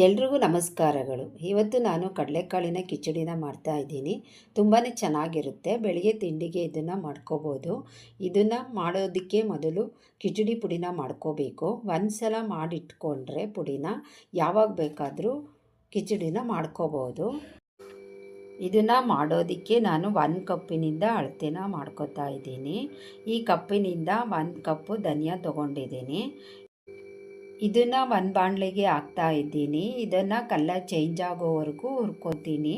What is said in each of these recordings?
ಎಲ್ರಿಗೂ ನಮಸ್ಕಾರಗಳು. ಇವತ್ತು ನಾನು ಕಡಲೆಕಾಳಿನ ಕಿಚಡಿನ ಮಾಡ್ತಾಯಿದ್ದೀನಿ. ತುಂಬಾ ಚೆನ್ನಾಗಿರುತ್ತೆ. ಬೆಳಿಗ್ಗೆ ತಿಂಡಿಗೆ ಇದನ್ನು ಮಾಡ್ಕೋಬೋದು. ಇದನ್ನು ಮಾಡೋದಕ್ಕೆ ಮೊದಲು ಕಿಚಡಿ ಪುಡಿನ ಮಾಡ್ಕೋಬೇಕು. ಒಂದು ಸಲ ಮಾಡಿಟ್ಕೊಂಡ್ರೆ ಪುಡಿನ ಯಾವಾಗ ಬೇಕಾದರೂ ಕಿಚಡಿನ ಮಾಡ್ಕೋಬೋದು. ಇದನ್ನು ಮಾಡೋದಕ್ಕೆ ನಾನು 1 ಕಪ್ಪಿನಿಂದ ಅಳತೆನ ಮಾಡ್ಕೋತಾ ಇದ್ದೀನಿ. ಈ ಕಪ್ಪಿನಿಂದ 1 ಕಪ್ಪು ಧನಿಯಾ ತೊಗೊಂಡಿದ್ದೀನಿ. ಇದನ್ನು ಒಂದು ಬಾಣಲೆಗೆ ಹಾಕ್ತಾ ಇದ್ದೀನಿ. ಇದನ್ನು ಕಲರ್ ಚೇಂಜ್ ಆಗೋವರೆಗೂ ಹುರ್ಕೋತೀನಿ.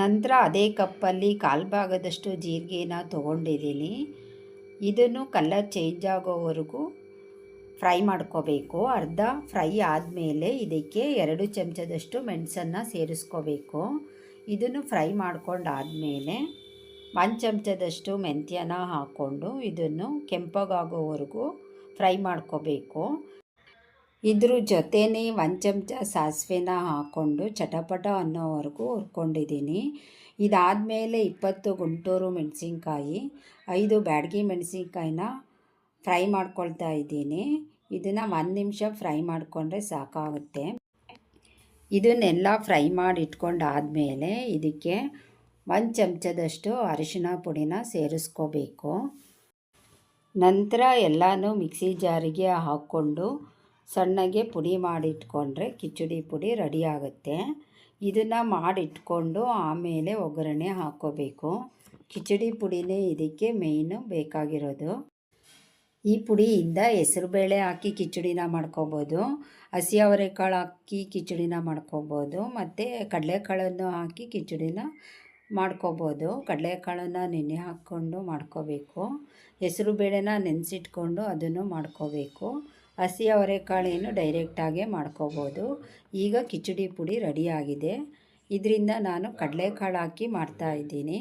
ನಂತರ ಅದೇ ಕಪ್ಪಲ್ಲಿ 1/4 ಭಾಗದಷ್ಟು ಜೀರಿಗೆನ ತೊಗೊಂಡಿದ್ದೀನಿ. ಇದನ್ನು ಕಲರ್ ಚೇಂಜ್ ಆಗೋವರೆಗೂ ಫ್ರೈ ಮಾಡ್ಕೋಬೇಕು. ಅರ್ಧ ಫ್ರೈ ಆದಮೇಲೆ ಇದಕ್ಕೆ 2 ಚಮಚದಷ್ಟು ಮೆಣಸನ್ನು ಸೇರಿಸ್ಕೋಬೇಕು. ಇದನ್ನು ಫ್ರೈ ಮಾಡ್ಕೊಂಡಾದಮೇಲೆ 1 ಚಮಚದಷ್ಟು ಮೆಂತ್ಯನ ಹಾಕ್ಕೊಂಡು ಇದನ್ನು ಕೆಂಪಗಾಗೋವರೆಗೂ ಫ್ರೈ ಮಾಡ್ಕೋಬೇಕು. ಇದ್ರ ಜೊತೆನೇ 1 ಚಮಚ ಸಾಸಿವೆನ ಹಾಕ್ಕೊಂಡು ಚಟಪಟ ಅನ್ನೋವರೆಗೂ ಹುರ್ಕೊಂಡಿದ್ದೀನಿ. ಇದಾದಮೇಲೆ 20 ಗುಂಟೂರು ಮೆಣಸಿನ್ಕಾಯಿ, 5 ಬ್ಯಾಡಗಿ ಮೆಣಸಿನ್ಕಾಯಿನ ಫ್ರೈ ಮಾಡ್ಕೊಳ್ತಾ ಇದ್ದೀನಿ. ಇದನ್ನು 1 ನಿಮಿಷ ಫ್ರೈ ಮಾಡಿಕೊಂಡ್ರೆ ಸಾಕಾಗುತ್ತೆ. ಇದನ್ನೆಲ್ಲ ಫ್ರೈ ಮಾಡಿ ಇಟ್ಕೊಂಡಾದಮೇಲೆ ಇದಕ್ಕೆ 1 ಚಮಚದಷ್ಟು ಅರಿಶಿಣ ಪುಡಿನ ಸೇರಿಸ್ಕೋಬೇಕು. ನಂತರ ಎಲ್ಲನೂ ಮಿಕ್ಸಿ ಜಾರಿಗೆ ಹಾಕ್ಕೊಂಡು ಸಣ್ಣಗೆ ಪುಡಿ ಮಾಡಿಟ್ಕೊಂಡ್ರೆ ಕಿಚಡಿ ಪುಡಿ ರೆಡಿ ಆಗುತ್ತೆ. ಇದನ್ನು ಮಾಡಿಟ್ಕೊಂಡು ಆಮೇಲೆ ಒಗ್ಗರಣೆ ಹಾಕ್ಕೋಬೇಕು. ಕಿಚಡಿ ಪುಡಿನೇ ಇದಕ್ಕೆ ಮೇಯ್ನು ಬೇಕಾಗಿರೋದು. ಈ ಪುಡಿಯಿಂದ ಹೆಸರುಬೇಳೆ ಹಾಕಿ ಕಿಚಡಿನ ಮಾಡ್ಕೋಬೋದು, ಹಸಿ ಅವರೆಕಾಳು ಹಾಕಿ ಕಿಚಡಿನ ಮಾಡ್ಕೋಬೋದು, ಮತ್ತು ಕಡಲೆಕಾಳನ್ನು ಹಾಕಿ ಕಿಚಡಿನ ಮಾಡ್ಕೋಬೋದು. ಕಡಲೆಕಾಳನ್ನು ನೆನೆ ಹಾಕ್ಕೊಂಡು ಮಾಡ್ಕೋಬೇಕು. ಹೆಸರು ಬೇಳೆನ ನೆನೆಸಿಟ್ಕೊಂಡು ಅದನ್ನು ಮಾಡ್ಕೋಬೇಕು. ಹಸಿ ಅವರೆಕಾಳೇನು ಡೈರೆಕ್ಟಾಗೆ ಮಾಡ್ಕೋಬೋದು. ಈಗ ಕಿಚಡಿ ಪುಡಿ ರೆಡಿಯಾಗಿದೆ. ಇದರಿಂದ ನಾನು ಕಡಲೆಕಾಳು ಹಾಕಿ ಮಾಡ್ತಾಯಿದ್ದೀನಿ.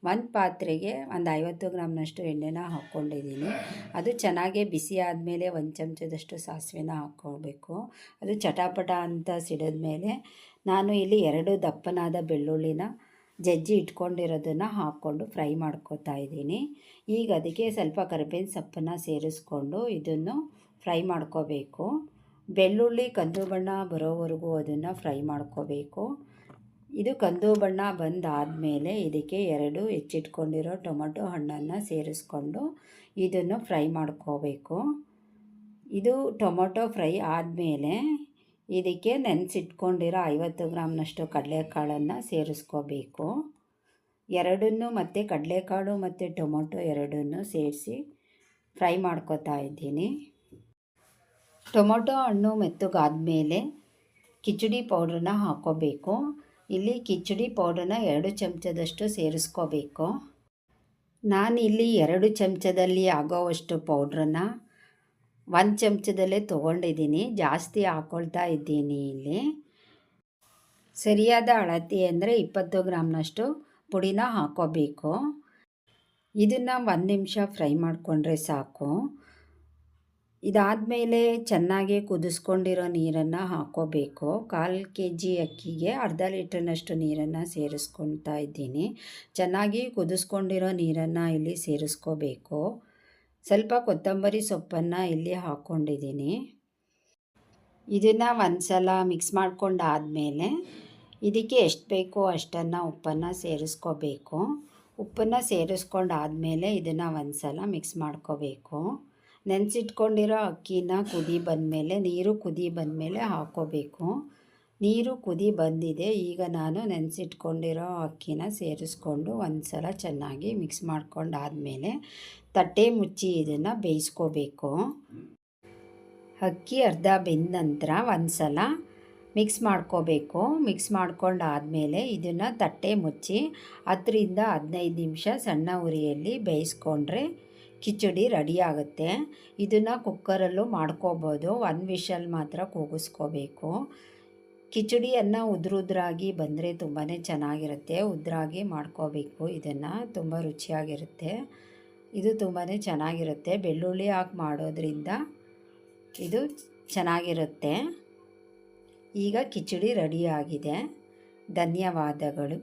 ಒಂದು ಪಾತ್ರೆಗೆ ಒಂದು 50 ಗ್ರಾಮ್ನಷ್ಟು ಎಣ್ಣೆನ ಹಾಕ್ಕೊಂಡಿದ್ದೀನಿ. ಅದು ಚೆನ್ನಾಗೇ ಬಿಸಿ ಆದಮೇಲೆ 1 ಚಮಚದಷ್ಟು ಸಾಸಿವೆನ ಹಾಕ್ಕೋಬೇಕು. ಅದು ಚಟಾಪಟ ಅಂತ ಸಿಡಿದ್ಮೇಲೆ ನಾನು ಇಲ್ಲಿ 2 ದಪ್ಪನಾದ ಬೆಳ್ಳುಳ್ಳಿನ ಜಜ್ಜಿ ಇಟ್ಕೊಂಡಿರೋದನ್ನು ಹಾಕ್ಕೊಂಡು ಫ್ರೈ ಮಾಡ್ಕೋತಾ ಇದ್ದೀನಿ. ಈಗ ಅದಕ್ಕೆ ಸ್ವಲ್ಪ ಕರಿಬೇವಿನ ಸೊಪ್ಪನ್ನು ಸೇರಿಸ್ಕೊಂಡು ಇದನ್ನು ಫ್ರೈ ಮಾಡ್ಕೋಬೇಕು. ಬೆಳ್ಳುಳ್ಳಿ ಕಂದು ಬಣ್ಣ ಬರೋವರೆಗೂ ಅದನ್ನು ಫ್ರೈ ಮಾಡ್ಕೋಬೇಕು. ಇದು ಕಂದು ಬಣ್ಣ ಬಂದಾದಮೇಲೆ ಇದಕ್ಕೆ 2 ಹೆಚ್ಚಿಟ್ಕೊಂಡಿರೋ ಟೊಮೊಟೊ ಹಣ್ಣನ್ನು ಸೇರಿಸ್ಕೊಂಡು ಇದನ್ನು ಫ್ರೈ ಮಾಡ್ಕೋಬೇಕು. ಇದು ಟೊಮೊಟೊ ಫ್ರೈ ಆದಮೇಲೆ ಇದಕ್ಕೆ ನೆನೆಸಿಟ್ಕೊಂಡಿರೋ 50 ಗ್ರಾಮ್ನಷ್ಟು ಕಡಲೆಕಾಳನ್ನು ಸೇರಿಸ್ಕೋಬೇಕು. ಎರಡನ್ನೂ ಮತ್ತು ಕಡಲೆಕಾಳು ಮತ್ತು ಟೊಮೊಟೊ ಎರಡನ್ನೂ ಸೇರಿಸಿ ಫ್ರೈ ಮಾಡ್ಕೋತಾ ಇದ್ದೀನಿ. ಟೊಮೊಟೊ ಹಣ್ಣು ಮೆತ್ತಗಾದಮೇಲೆ ಕಿಚಡಿ ಪೌಡ್ರನ್ನ ಹಾಕ್ಕೋಬೇಕು. ಇಲ್ಲಿ ಕಿಚಡಿ ಪೌಡ್ರನ್ನ 2 ಚಮಚದಷ್ಟು ಸೇರಿಸ್ಕೋಬೇಕು. ನಾನಿಲ್ಲಿ 2 ಚಮಚದಲ್ಲಿ ಆಗೋವಷ್ಟು ಪೌಡ್ರನ್ನು 1 ಚಮಚದಲ್ಲೇ ತೊಗೊಂಡಿದ್ದೀನಿ. ಜಾಸ್ತಿ ಹಾಕ್ಕೊಳ್ತಾ ಇದ್ದೀನಿ. ಇಲ್ಲಿ ಸರಿಯಾದ ಅಳತೆ ಅಂದರೆ 20 ಗ್ರಾಮ್ನಷ್ಟು ಪುಡಿನ ಹಾಕ್ಕೋಬೇಕು. ಇದನ್ನು 1 ನಿಮಿಷ ಫ್ರೈ ಮಾಡಿಕೊಂಡ್ರೆ ಸಾಕು. ಇದಾದಮೇಲೆ ಚೆನ್ನಾಗಿ ಕುದಿಸ್ಕೊಂಡಿರೋ ನೀರನ್ನು ಹಾಕ್ಕೋಬೇಕು. 1/4 kg ಅಕ್ಕಿಗೆ ಅರ್ಧ ಲೀಟ್ರ್ನಷ್ಟು ನೀರನ್ನು ಸೇರಿಸ್ಕೊಳ್ತಾ ಇದ್ದೀನಿ. ಚೆನ್ನಾಗಿ ಕುದಿಸ್ಕೊಂಡಿರೋ ನೀರನ್ನು ಇಲ್ಲಿ ಸೇರಿಸ್ಕೋಬೇಕು. ಸ್ವಲ್ಪ ಕೊತ್ತಂಬರಿ ಸೊಪ್ಪನ್ನು ಇಲ್ಲಿ ಹಾಕ್ಕೊಂಡಿದ್ದೀನಿ. ಇದನ್ನು ಒಂದು ಸಲ ಮಿಕ್ಸ್ ಮಾಡ್ಕೊಂಡಾದಮೇಲೆ ಇದಕ್ಕೆ ಎಷ್ಟು ಬೇಕೋ ಅಷ್ಟನ್ನು ಉಪ್ಪನ್ನು ಸೇರಿಸ್ಕೋಬೇಕು. ಉಪ್ಪನ್ನು ಸೇರಿಸ್ಕೊಂಡಾದಮೇಲೆ ಇದನ್ನು ಒಂದು ಸಲ ಮಿಕ್ಸ್ ಮಾಡ್ಕೋಬೇಕು. ನೆನೆಸಿಟ್ಕೊಂಡಿರೋ ಅಕ್ಕಿನ ಕುದಿ ಬಂದಮೇಲೆ ನೀರು ಕುದಿ ಬಂದಮೇಲೆ ಹಾಕ್ಕೋಬೇಕು. ನೀರು ಕುದಿ ಬಂದಿದೆ. ಈಗ ನಾನು ನೆನೆಸಿಟ್ಕೊಂಡಿರೋ ಅಕ್ಕಿನ ಸೇರಿಸ್ಕೊಂಡು ಒಂದು ಸಲ ಚೆನ್ನಾಗಿ ಮಿಕ್ಸ್ ಮಾಡ್ಕೊಂಡಾದಮೇಲೆ ತಟ್ಟೆ ಮುಚ್ಚಿ ಇದನ್ನು ಬೇಯಿಸ್ಕೋಬೇಕು. ಅಕ್ಕಿ ಅರ್ಧ ಬೆಂದ ನಂತರ ಒಂದು ಸಲ ಮಿಕ್ಸ್ ಮಾಡ್ಕೋಬೇಕು. ಮಿಕ್ಸ್ ಮಾಡ್ಕೊಂಡಾದಮೇಲೆ ಇದನ್ನು ತಟ್ಟೆ ಮುಚ್ಚಿ 10ರಿಂದ 15 ನಿಮಿಷ ಸಣ್ಣ ಉರಿಯಲ್ಲಿ ಬೇಯಿಸ್ಕೊಂಡ್ರೆ ಕಿಚಡಿ ರೆಡಿ ಆಗುತ್ತೆ. ಇದನ್ನು ಕುಕ್ಕರಲ್ಲೂ ಮಾಡ್ಕೋಬೋದು. 1 ವಿಷಲ್ ಮಾತ್ರ ಕೂಗಿಸ್ಕೋಬೇಕು. ಕಿಚಡಿಯನ್ನು ಉದ್ರಾಗಿ ಬಂದರೆ ತುಂಬಾ ಚೆನ್ನಾಗಿರುತ್ತೆ. ಉದ್ರಾಗಿ ಮಾಡ್ಕೋಬೇಕು. ಇದನ್ನು ತುಂಬ ರುಚಿಯಾಗಿರುತ್ತೆ. ಇದು ತುಂಬಾ ಚೆನ್ನಾಗಿರುತ್ತೆ. ಬೆಳ್ಳುಳ್ಳಿ ಹಾಕಿ ಮಾಡೋದ್ರಿಂದ ಇದು ಚೆನ್ನಾಗಿರುತ್ತೆ. ಈಗ ಕಿಚಡಿ ರೆಡಿಯಾಗಿದೆ. ಧನ್ಯವಾದಗಳು.